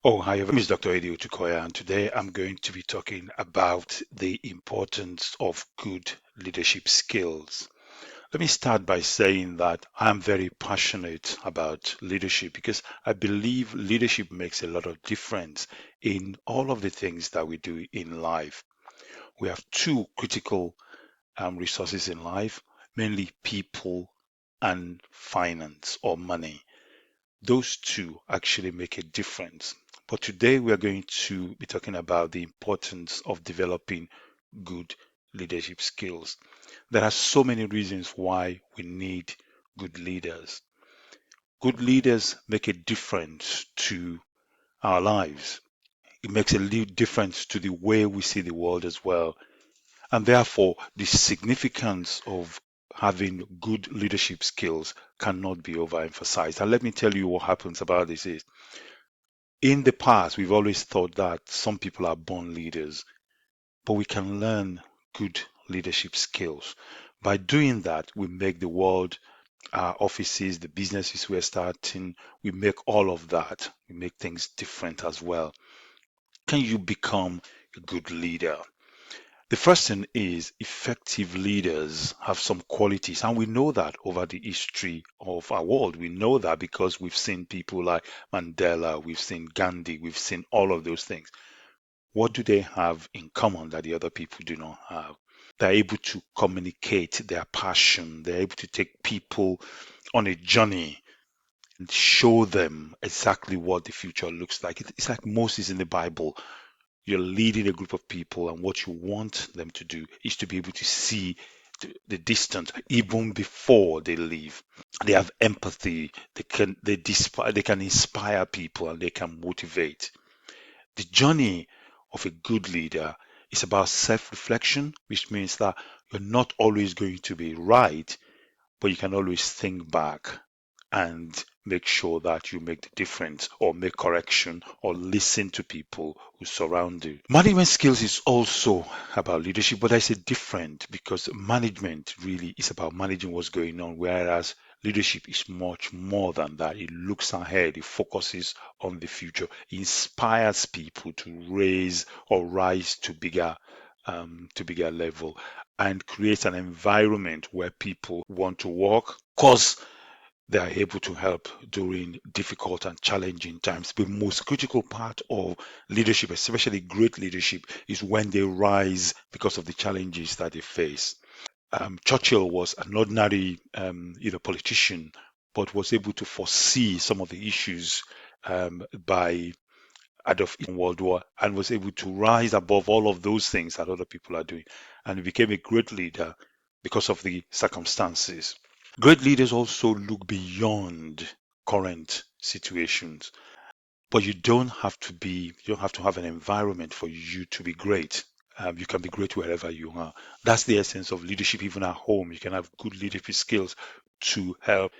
Oh, hi, my name is Dr. Eddie Otukoya, and today I'm going to be talking about the importance of good leadership skills. Let me start by saying that I'm very passionate about leadership because I believe leadership makes a lot of difference in all of the things that we do in life. We have two critical resources in life, mainly people and finance or money. Those two actually make a difference. But today we are going to be talking about the importance of developing good leadership skills. There are so many reasons why we need good leaders. Good leaders make a difference to our lives. It makes a difference to the way we see the world as well. And therefore, the significance of having good leadership skills cannot be overemphasized. And let me tell you what happens about this is in the past, we've always thought that some people are born leaders, but we can learn good leadership skills. By doing that, we make the world, our offices, the businesses we're starting, we make all of that. We make things different as well. Can you become a good leader? The first thing is effective leaders have some qualities, and we know that over the history of our world. We know that because we've seen people like Mandela, we've seen Gandhi, we've seen all of those things. What do they have in common that the other people do not have? They're able to communicate their passion, they're able to take people on a journey and show them exactly what the future looks like. It's like Moses in the Bible. You're leading a group of people, and what you want them to do is to be able to see the distance even before they leave. They have empathy. They can inspire people and they can motivate. The journey of a good leader is about self-reflection, which means that you're not always going to be right, but you can always think back and make sure that you make the difference or make correction or listen to people who surround you. Management skills is also about leadership, but there's a different because management really is about managing what's going on, whereas leadership is much more than that. It looks ahead, it focuses on the future, it inspires people to raise or rise to bigger level and creates an environment where people want to work because they are able to help during difficult and challenging times. The most critical part of leadership, especially great leadership, is when they rise because of the challenges that they face. Churchill was an ordinary, politician, but was able to foresee some of the issues by Adolf in World War and was able to rise above all of those things that other people are doing. And he became a great leader because of the circumstances. Great leaders also look beyond current situations, but you don't have to have an environment for you to be great. You can be great wherever you are. That's the essence of leadership, even at home. You can have good leadership skills to help.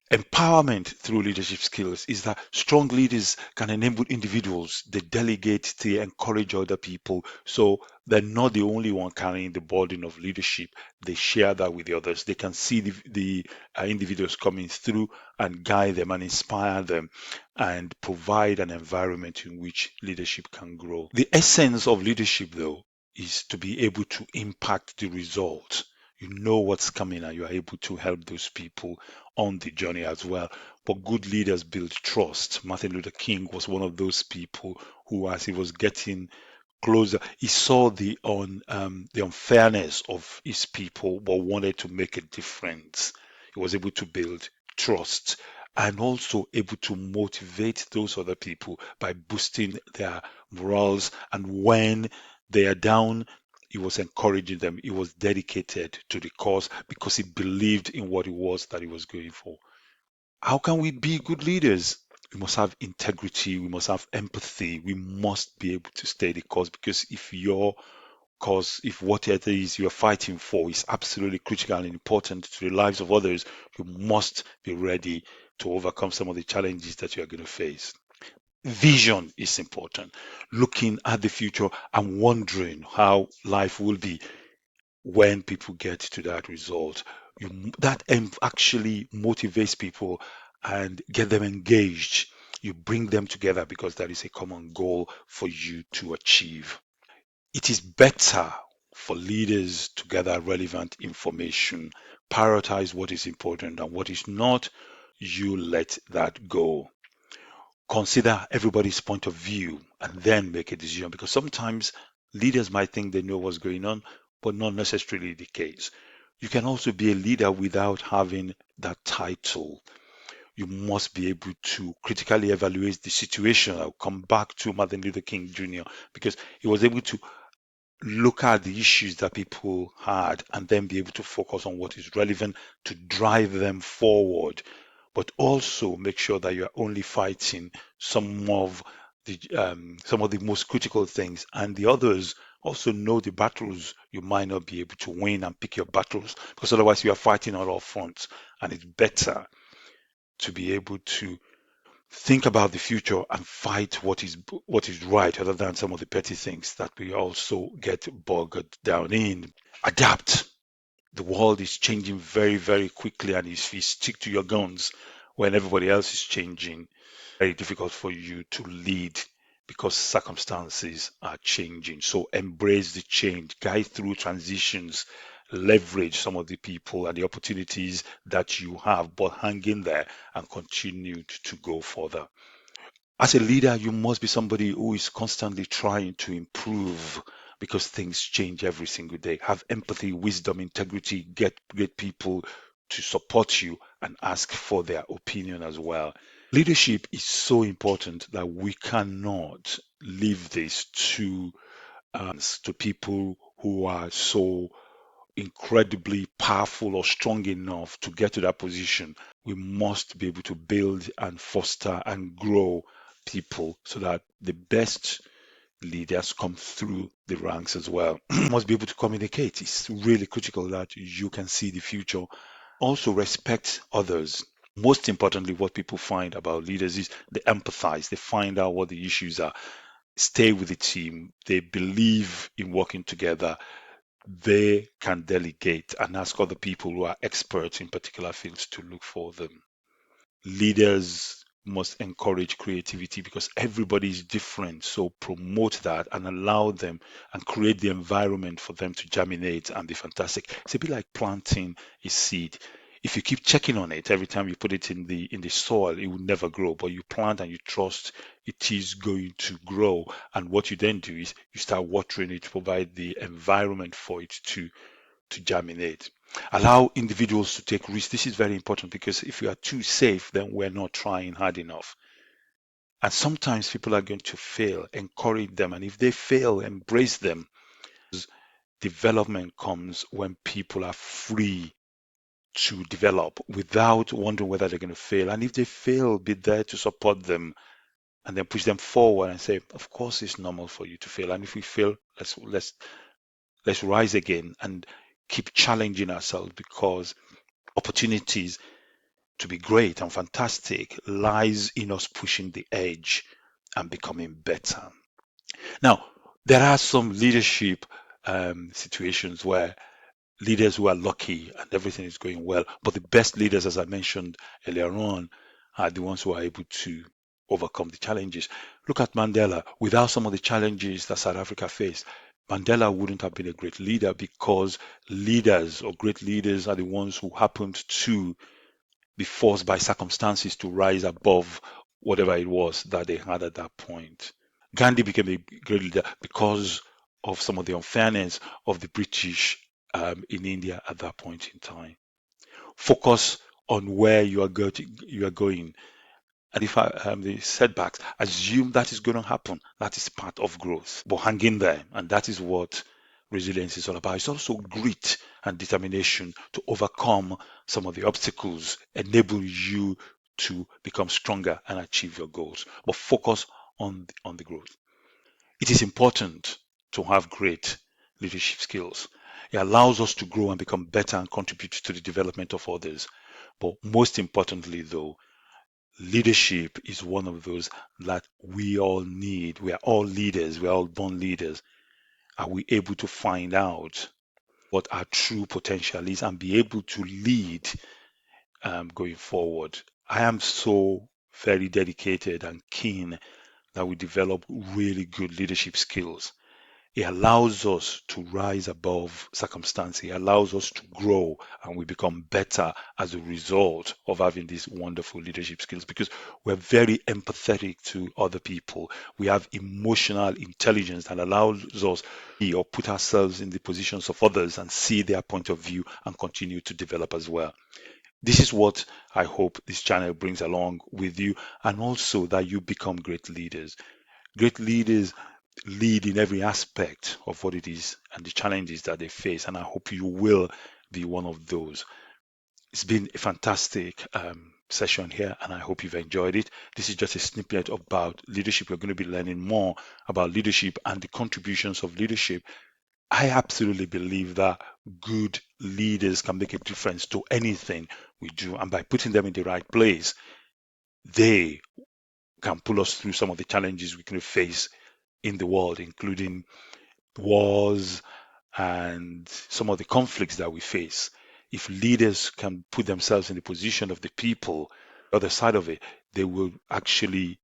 Empowerment through leadership skills is that strong leaders can enable individuals, they delegate, they encourage other people. So they're not the only one carrying the burden of leadership. They share that with the others. They can see the individuals coming through and guide them and inspire them and provide an environment in which leadership can grow. The essence of leadership, though, is to be able to impact the result. You know what's coming and you are able to help those people on the journey as well. But good leaders build trust. Martin Luther King was one of those people who, as he was getting closer, he saw the unfairness of his people, but wanted to make a difference. He was able to build trust and also able to motivate those other people by boosting their morals. And when they are down, he was encouraging them. He was dedicated to the cause because he believed in what it was that he was going for. How can we be good leaders? We must have integrity, we must have empathy, we must be able to stay the cause because if what it is you're fighting for is absolutely critical and important to the lives of others, you must be ready to overcome some of the challenges that you are going to face. Vision is important. Looking at the future and wondering how life will be when people get to that result. That actually motivates people and get them engaged. you bring them together because there is a common goal for you to achieve. It is better for leaders to gather relevant information, prioritize what is important and what is not. You let that go. Consider everybody's point of view and then make a decision, because sometimes leaders might think they know what's going on, but not necessarily the case. You can also be a leader without having that title. You must be able to critically evaluate the situation. I'll come back to Martin Luther King Jr. because he was able to look at the issues that people had and then be able to focus on what is relevant to drive them forward, but also make sure that you're only fighting some of the most critical things, and the others also know the battles you might not be able to win and pick your battles, because otherwise you are fighting on all fronts. And it's better to be able to think about the future and fight what is right, other than some of the petty things that we also get bogged down in. Adapt. The world is changing very, very quickly, and if you stick to your guns when everybody else is changing, very difficult for you to lead because circumstances are changing. So embrace the change, guide through transitions, leverage some of the people and the opportunities that you have, but hang in there and continue to go further. As a leader, you must be somebody who is constantly trying to improve because things change every single day. Have empathy, wisdom, integrity, get people to support you and ask for their opinion as well. Leadership is so important that we cannot leave this to people who are so incredibly powerful or strong enough to get to that position. We must be able to build and foster and grow people so that the best leaders come through the ranks as well. You must be able to communicate. It's really critical that you can see the future. Also, respect others. Most importantly, what people find about leaders is they empathize, they find out what the issues are, stay with the team, they believe in working together, they can delegate and ask other people who are experts in particular fields to look for them. Leaders must encourage creativity because everybody is different. So promote that and allow them and create the environment for them to germinate and be fantastic. It's a bit like planting a seed. If you keep checking on it every time you put it in the soil, it will never grow. But you plant and you trust it is going to grow. And what you then do is you start watering it, provide the environment for it to germinate. Allow individuals to take risks. This is very important because if we are too safe, then we're not trying hard enough. And sometimes people are going to fail. Encourage them. And if they fail, embrace them. Development comes when people are free to develop without wondering whether they're going to fail. And if they fail, be there to support them and then push them forward and say, of course, it's normal for you to fail. And if we fail, let's rise again and keep challenging ourselves, because opportunities to be great and fantastic lies in us pushing the edge and becoming better. Now, there are some leadership situations where leaders who are lucky and everything is going well, but the best leaders, as I mentioned earlier on, are the ones who are able to overcome the challenges. Look at Mandela. Without some of the challenges that South Africa faced, Mandela wouldn't have been a great leader, because leaders or great leaders are the ones who happened to be forced by circumstances to rise above whatever it was that they had at that point. Gandhi became a great leader because of some of the unfairness of the British in India at that point in time. Focus on where you are going. And if the setbacks, assume that is going to happen. That is part of growth. But hang in there. And that is what resilience is all about. It's also grit and determination to overcome some of the obstacles, enable you to become stronger and achieve your goals. But focus on the growth. It is important to have great leadership skills. It allows us to grow and become better and contribute to the development of others. But most importantly, though, leadership is one of those that we all need. We are all leaders. We are all born leaders. Are we able to find out what our true potential is and be able to lead going forward? I am so very dedicated and keen that we develop really good leadership skills. It allows us to rise above circumstance. It allows us to grow and we become better as a result of having these wonderful leadership skills because we're very empathetic to other people. We have emotional intelligence that allows us or put ourselves in the positions of others and see their point of view and continue to develop as well. This is what I hope this channel brings along with you, and also that you become great leaders. Great leaders lead in every aspect of what it is and the challenges that they face. And I hope you will be one of those. It's been a fantastic session here, and I hope you've enjoyed it. This is just a snippet about leadership. We're going to be learning more about leadership and the contributions of leadership. I absolutely believe that good leaders can make a difference to anything we do, and by putting them in the right place, they can pull us through some of the challenges we can face in the world, including wars and some of the conflicts that we face. If leaders can put themselves in the position of the people, the other side of it, they will actually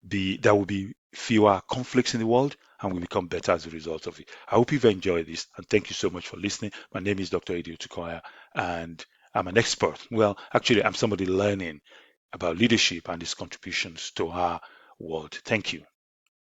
there will be fewer conflicts in the world and we become better as a result of it. I hope you've enjoyed this and thank you so much for listening. My name is Dr. Edio Tukoya and I'm an expert. Well, actually, I'm somebody learning about leadership and its contributions to our world. Thank you.